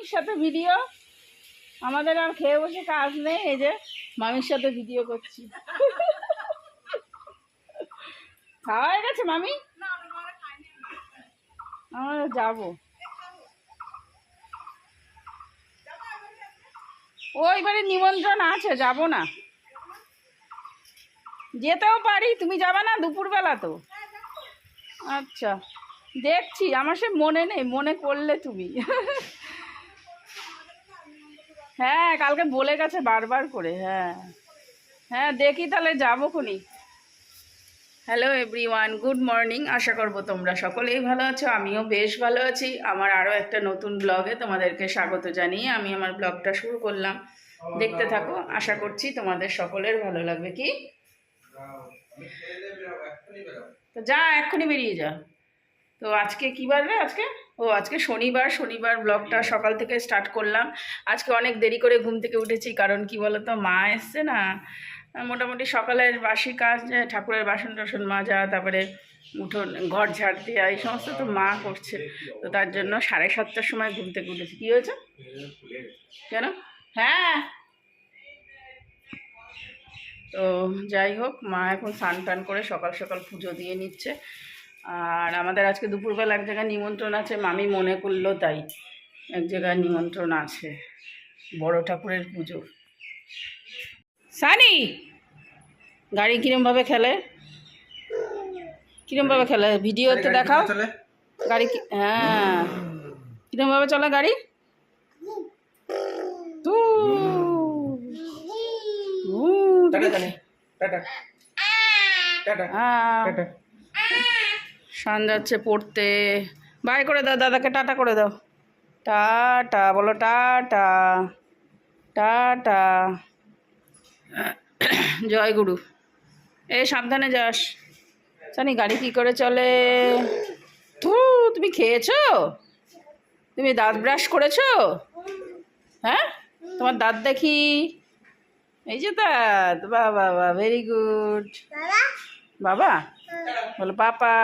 মামির সাথে ভিডিও। আমাদের আর খেয়ে বসে কাজ নেই, এই যে মামির সাথে ভিডিও করছি। খাওয়া হয়ে গেছে মামি? আমরা যাবো, ওই বাড়ি নিমন্ত্রণ আছে, যাব না। যেতেও পারি, তুমি যাবে না দুপুরবেলা তো? আচ্ছা দেখছি, আমার সে মনে নেই, মনে করলে তুমি। হ্যাঁ কালকে বলে গেছে বারবার করে। হ্যাঁ হ্যাঁ দেখি তাহলে যাবো খুনি। Hello everyone, good morning. আশা করবো তোমরা সকলেই ভালো আছো, আমিও বেশ ভালো আছি। আমার আরও একটা নতুন ব্লগে তোমাদেরকে স্বাগত জানিয়ে আমি আমার ব্লগটা শুরু করলাম। দেখতে থাকো, আশা করছি তোমাদের সকলের ভালো লাগবে। কি তো যা, এক্ষুনি বেরিয়ে যা। তো আজকে কী বার রে? আজকে শনিবার। শনিবার ব্লগটা সকাল থেকে স্টার্ট করলাম। আজকে অনেক দেরি করে ঘুম থেকে উঠেছি, কারণ কি বলতো, মা এসছে না। মোটামুটি সকালের বাসি কাজ, ঠাকুরের বাসন টাসন মাজা, তারপরে উঠোন ঘর ঝাড় দেওয়া, এই সমস্ত তো মা করছে। তো তার জন্য 7:30টার সময় ঘুম থেকে উঠেছি। কী হয়েছে কেন? হ্যাঁ তো যাই হোক, মা এখন স্নান টান করে সকাল সকাল পুজো দিয়ে নিচ্ছে। আর আমাদের আজকে দুপুরবেলা এক জায়গায় নিমন্ত্রণ আছে, মামি মনে করলো তাই। এক জায়গায় নিমন্ত্রণ আছে, বড় ঠাকুরের পুজো। সানি গাড়ি কিরমভাবে খেলে, কিরমভাবে খেলে ভিডিওতে দেখাও। গাড়ি হ্যাঁ কিরমভাবে চলে গাড়ি। শান যাচ্ছে পড়তে। বাই করে দাও, দাদাকে টাটা করে দাও। টাটা বলো, টাটা টাটা। জয় গুরু। সাবধানে যাস। জানি গাড়ি কি করে চলে। তুমি খেয়েছো? তুমি দাঁত ব্রাশ করেছো? হ্যাঁ তোমার দাঁত দেখি। এই যে দাঁত, বাবা বাবা, ভেরি গুড। বাবা বলো পাপা।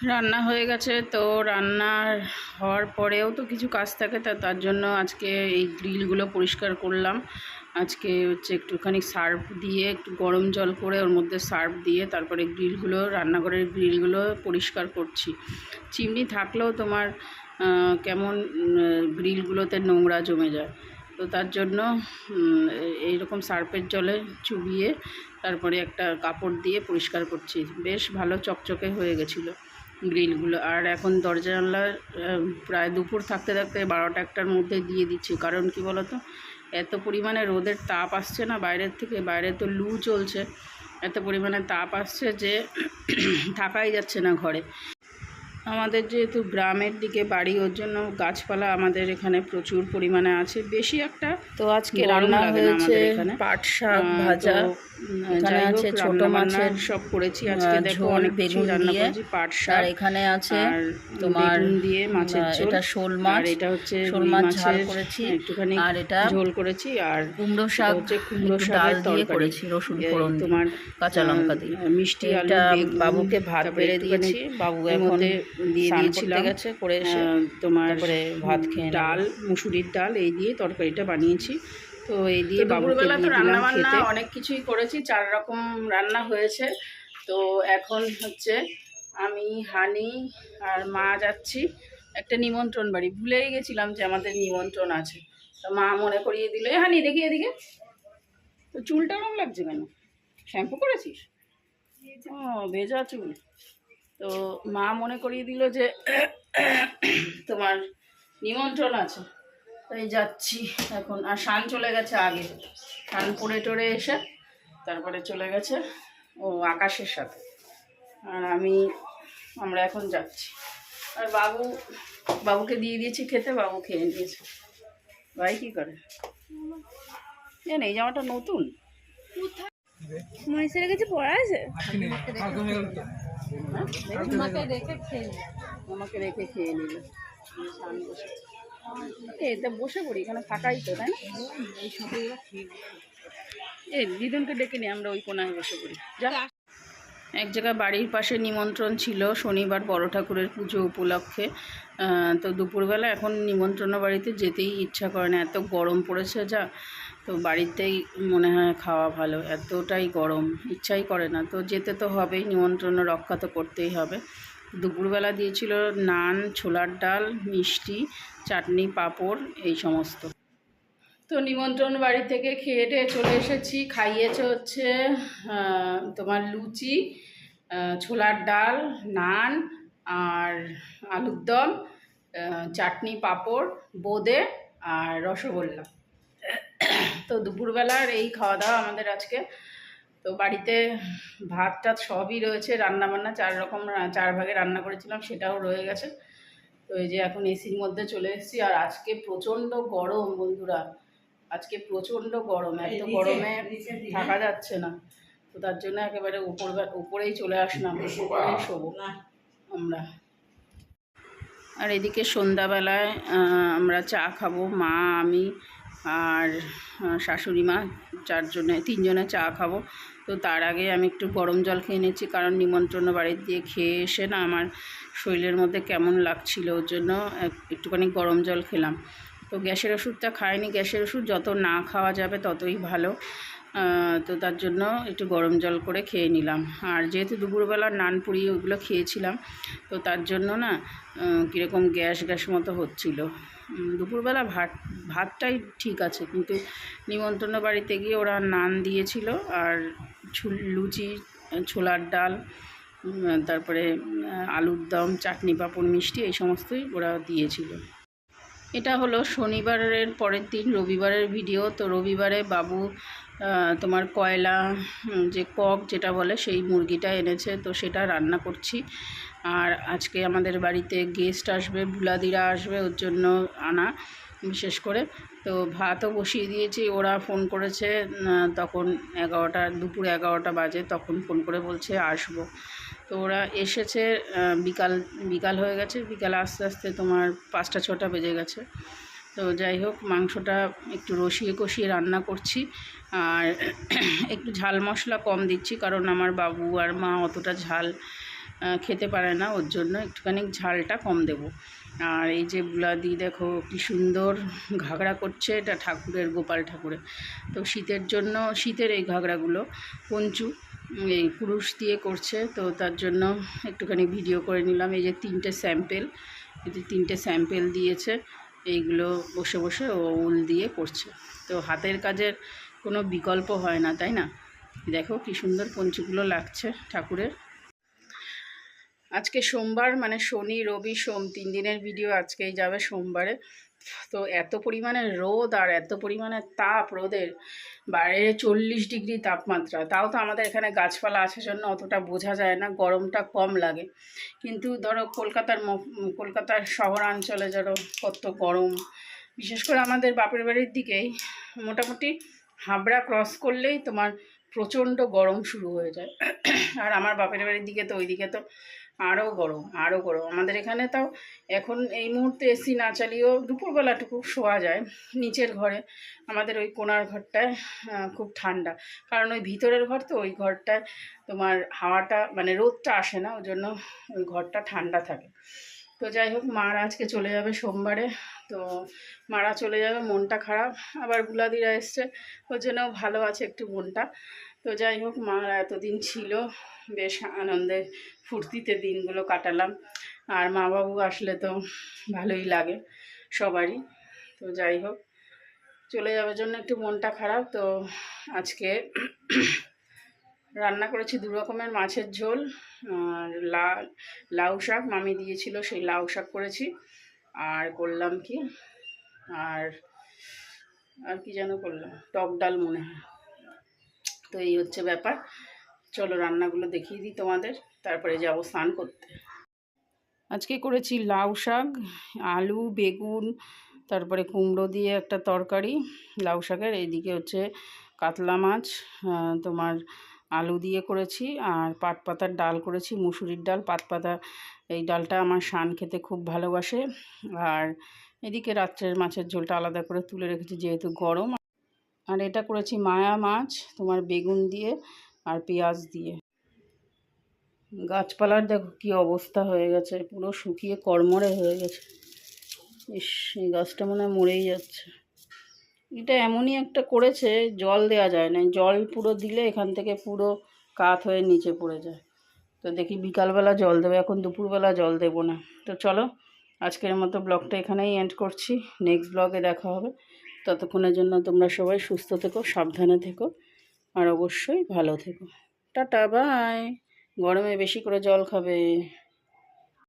রান্না হয়ে গেছে। তো রান্নার হওয়ার পরেও তো কিছু কাজ থাকে, তার জন্য আজকে এই গ্রিলগুলো পরিষ্কার করলাম। আজকে হচ্ছে একটুখানি সার্ফ দিয়ে, একটু গরম জল করে ওর মধ্যে সার্ফ দিয়ে তারপরে গ্রিলগুলো, রান্নাঘরের গ্রিলগুলো পরিষ্কার করছি। চিমনি থাকলেও তোমার কেমন গ্রিলগুলোতে নোংরা জমে যায়। তো তার জন্য এইরকম সার্ফের জলে চুবিয়ে তারপরে একটা কাপড় দিয়ে পরিষ্কার করছি। বেশ ভালো চকচকে হয়ে গেছিলো গ্রিলগুলো। আর এখন দরজা জানলা প্রায় দুপুর থাকতে থাকতে 12টা-1টার মধ্যে দিয়ে দিচ্ছি। কারণ কি বলো তো, এত পরিমাণে রোদের তাপ আসছে না বাইরের থেকে, বাইরে তো লু চলছে, এত পরিমাণে তাপ আসছে যে থাকাই যাচ্ছে না ঘরে। আমাদের যেহেতু গ্রামের দিকে বাড়ি, ওর জন্য গাছপালা আমাদের এখানে প্রচুর পরিমাণে আছে, বেশি একটা। তো আজকে রান্না হয়েছে পাট শাক ভাজা, এখানে আছে ছোট মাছের সব করেছি আজকে। দেখো অনেক বেগুন রান্না করেছি, পাট শাক, এখানে আছে তোমার দিয়ে মাছের ঝোল, এটা শোল মাছ, এটা হচ্ছে শোল মাছ ঝাল করেছি একটুখানি, আর এটা ঝোল করেছি। আর কুমড়ো শাক হচ্ছে কুমড়ো শাক দিয়ে করেছি, রসুন ফোড়ন তোমার কাঁচা লঙ্কা দিয়ে। মিষ্টি আলু, বাবুকে ভাত বেড়ে দিয়েছি, বাবু এখন দিয়ে দিয়েছিলাম গেছে করে এসে তোমার ভাত খেয়ে। ডাল, মুসুরির ডাল, এই দিয়ে তরকারিটা বানিয়েছি। তো এই দিয়ে দুপুরবেলা তো রান্না বান্না অনেক কিছুই করেছি, 4 রকম রান্না হয়েছে। তো এখন হচ্ছে আমি, হানি আর মা যাচ্ছি একটা নিমন্ত্রণ বাড়ি। ভুলেই গেছিলাম যে আমাদের নিমন্ত্রণ আছে। তো মা মনে করিয়ে দিল। হানি দেখি এদিকে, তো চুলটা ওরকম লাগছে কেন? শ্যাম্পু করেছিস? ও ভেজা চুল। তো মা মনে করিয়ে দিল যে তোমার নিমন্ত্রণ আছে, তাই যাচ্ছি এখন। আর শান চলে গেছে আগে, শান পড়ে টরে এসে তারপরে চলে গেছে ও আকাশের সাথে। আর আমরা এখন যাচ্ছি। আর বাবুকে দিয়ে দিয়েছি খেতে, বাবু খেয়ে নিয়েছে। ভাই কী করে জানি, এই জামাটা নতুন মহিষের কাছে পড়া আছে। আমাকে রেখে খেয়ে নিল। এতে বসে পড়ি, এখানে থাকাই তো, তাই না? এই দিদুনকে ডেকে নিই, আমরা ওই কোনায় বসে পড়ি। যা এক জায়গায় বাড়ির পাশে নিমন্ত্রণ ছিল শনিবার বড় ঠাকুরের পুজো উপলক্ষে। তো দুপুরবেলা এখন নিমন্ত্রণ বাড়িতে যেতেই ইচ্ছা করে না, এত গরম পড়েছে যা। তো বাড়িতেই মনে হয় খাওয়া ভালো, এতটাই গরম, ইচ্ছাই করে না। তো যেতে তো হবেই, নিমন্ত্রণ রক্ষা তো করতেই হবে। দুপুরবেলা দিয়েছিল নান, ছোলার ডাল, মিষ্টি, চাটনি, পাঁপড়, এই সমস্ত। তো নিমন্ত্রণ বাড়ি থেকে খেয়ে টেয়ে চলে এসেছি। খাইয়েছে হচ্ছে তোমার লুচি, ছোলার ডাল, নান আর আলুর দম, চাটনি, পাঁপড়, বোঁদে আর রসগোল্লা। তো দুপুরবেলার এই খাওয়া দাওয়া আমাদের আজকে। তো বাড়িতে ভাত টাত সবই রয়েছে, রান্নাবান্না 4 ভাগে রান্না করেছিলাম, সেটাও রয়ে গেছে। তো এই যে এখন এসির মধ্যে চলে এসেছি। আর আজকে প্রচণ্ড গরম বন্ধুরা, আজকে প্রচণ্ড গরম, এত গরমে থাকা যাচ্ছে না। তো তার জন্য একেবারে উপরেই চলে আসলাম, উপরেই শোবো আমরা। আর এদিকে সন্ধ্যাবেলায় আমরা চা খাবো, মা, আমি আর শাশুড়ি মা, 3জনে চা খাবো। তো তার আগে আমি একটু গরম জল খেয়ে নিচ্ছি, কারণ নিমন্ত্রণ বাড়ি দিয়ে খেয়ে এসে না আমার শরীরের মধ্যে কেমন লাগছিল, ওর জন্য একটুখানি গরম জল খেলাম। তো গ্যাসের ওষুধটা খাইনি, গ্যাসের ওষুধ যত না খাওয়া যাবে ততই ভালো। তো তার জন্য একটু গরম জল করে খেয়ে নিলাম। আর যেহেতু দুপুরবেলা নান পুরি ওগুলো খেয়েছিলাম, তো তার জন্য না কীরকম গ্যাস গ্যাস মতো হচ্ছিল। দুপুরবেলা ভাতটাই ঠিক আছে, কিন্তু নিমন্ত্রণ বাড়িতে গিয়ে ওরা নান দিয়েছিল আর লুচি, ছোলার ডাল, তারপরে আলুর দম, চাটনি, পাঁপড়, মিষ্টি, এই সমস্তই ওরা দিয়েছিল। এটা হলো শনিবারের পরের দিন, রবিবারের ভিডিও। তো রবিবারে বাবু তোমার কয়লা, যে কক যেটা বলে, সেই মুরগিটা এনেছে, তো সেটা রান্না করছি। আর আজকে আমাদের বাড়িতে গেস্ট আসবে, বুলাদিরা আসবে, ওর জন্য আনা বিশেষ করে। তো ভাতও বসিয়ে দিয়েছি, ওরা ফোন করেছে তখন দুপুর 11টা বাজে, তখন ফোন করে বলছে আসবো। তো ওরা এসেছে বিকাল হয়ে গেছে, বিকালে আস্তে আস্তে তোমার 5টা 6টা বেজে গেছে। তো যাই হোক, মাংসটা একটু রসিয়ে কষিয়ে রান্না করছি। আর একটু ঝাল মশলা কম দিচ্ছি, কারণ আমার বাবু আর মা অতটা ঝাল খেতে পারে না, ওর জন্য একটুখানি ঝালটা কম দেব। আর এই যে বুলাদি দেখো কি সুন্দর ঘাগরা করছে, এটা ঠাকুরের, গোপাল ঠাকুরের। তো শীতের জন্য, শীতের এই ঘাগরাগুলো পঞ্চু এই পুরুষ দিয়ে করছে, তো তার জন্য একটুখানি ভিডিও করে নিলাম। এই যে 3টে স্যাম্পেল, এই যে 3টে স্যাম্পেল দিয়েছে, এইগুলো বসে বসে ও উল দিয়ে করছে। তো হাতের কাজের কোনো বিকল্প হয় না, তাই না? দেখো কি সুন্দর পঞ্চুগুলো লাগছে ঠাকুরের। আজকে সোমবার, মানে শনি, রবি, সোম, 3 দিনের ভিডিও আজকেই যাবে সোমবারে। তো এত পরিমাণে রোদ আর এত পরিমাণে তাপ, রোদের বাইরে 40 ডিগ্রি তাপমাত্রা। তাও তো আমাদের এখানে গাছপালা আছে জন্য অতটা বোঝা যায় না, গরমটা কম লাগে। কিন্তু ধরো কলকাতার শহরাঞ্চলে ধরো কত গরম। বিশেষ করে আমাদের বাপের বাড়ির দিকেই মোটামুটি হাবড়া ক্রস করলেই তোমার প্রচণ্ড গরম শুরু হয়ে যায়। আর আমার বাপের বাড়ির দিকে তো, ওইদিকে তো আরও গরম, আরও গরম। আমাদের এখানে তাও এখন এই মুহূর্তে এসি না চালিয়েও দুপুরবেলাটুকু শোয়া যায় নিচের ঘরে। আমাদের ওই কোণার ঘরটায় খুব ঠান্ডা, কারণ ওই ভিতরের ঘর তো, ওই ঘরটায় তোমার হাওয়াটা, মানে রোদটা আসে না, ওই জন্য ওই ঘরটা ঠান্ডা থাকে। তো যাই হোক, মারা আজকে চলে যাবে সোমবারে। তো মারা চলে যাবে, মনটা খারাপ। আবার বুলাদিরা এসছে, ওর জন্য ভালো আছে একটু মনটা। তো যাই হোক, মারা এতদিন ছিল, বেশ আনন্দে ফুর্তিতে দিনগুলো কাটালাম। আর মা বাবু আসলে তো ভালোই লাগে সবারই। তো যাই হোক, চলে যাওয়ার জন্য একটু মনটা খারাপ। তো আজকে রান্না করেছি 2 রকমের মাছের ঝোল, আর লাউ শাক মামি দিয়েছিল, সেই লাউ শাক করেছি। আর করলাম কি, আর কি যেন করলাম, টক ডাল মনে হয়। তো এই হচ্ছে ব্যাপার। চলো রান্নাগুলো দেখিয়ে দিই তোমাদের, তারপরে যাব স্নান করতে। আজকে করেছি লাউ শাক, আলু, বেগুন, তারপরে কুমড়ো দিয়ে একটা তরকারি লাউ শাকের। এইদিকে হচ্ছে কাতলা মাছ, তোমার আলু দিয়ে করেছি। আর পাট পাতার ডাল করেছি, মুসুরির ডাল, পাট পাতা, এই ডালটা আমার শান খেতে খুব ভালোবাসে। আর এদিকে রাত্রের মাছের ঝোলটা আলাদা করে তুলে রেখেছি যেহেতু গরম। আর এটা করেছি মায়া মাছ, তোমার বেগুন দিয়ে আর পেঁয়াজ দিয়ে। গাছপালার দেখো কি অবস্থা হয়ে গেছে, পুরো শুকিয়ে কড়মড়ে হয়ে গেছে। ইস, এই গাছটা মনে হয় মরেই যাচ্ছে। এটা এমনই একটা করেছে, জল দেওয়া যায় না, জল পুরো দিলে এখান থেকে পুরো কাত হয়ে নিচে পড়ে যায়। তো দেখি বিকালবেলা জল দেবো, এখন দুপুরবেলা জল দেবো না। তো চলো আজকের মতো ব্লগটা এখানেই এন্ড করছি, নেক্সট ব্লগে দেখা হবে। ততক্ষণের জন্য তোমরা সবাই সুস্থ থেকো, সাবধানে থেকো, আর অবশ্যই ভালো থেকো। Tata, bye. গরমে বেশি করে জল খাবে।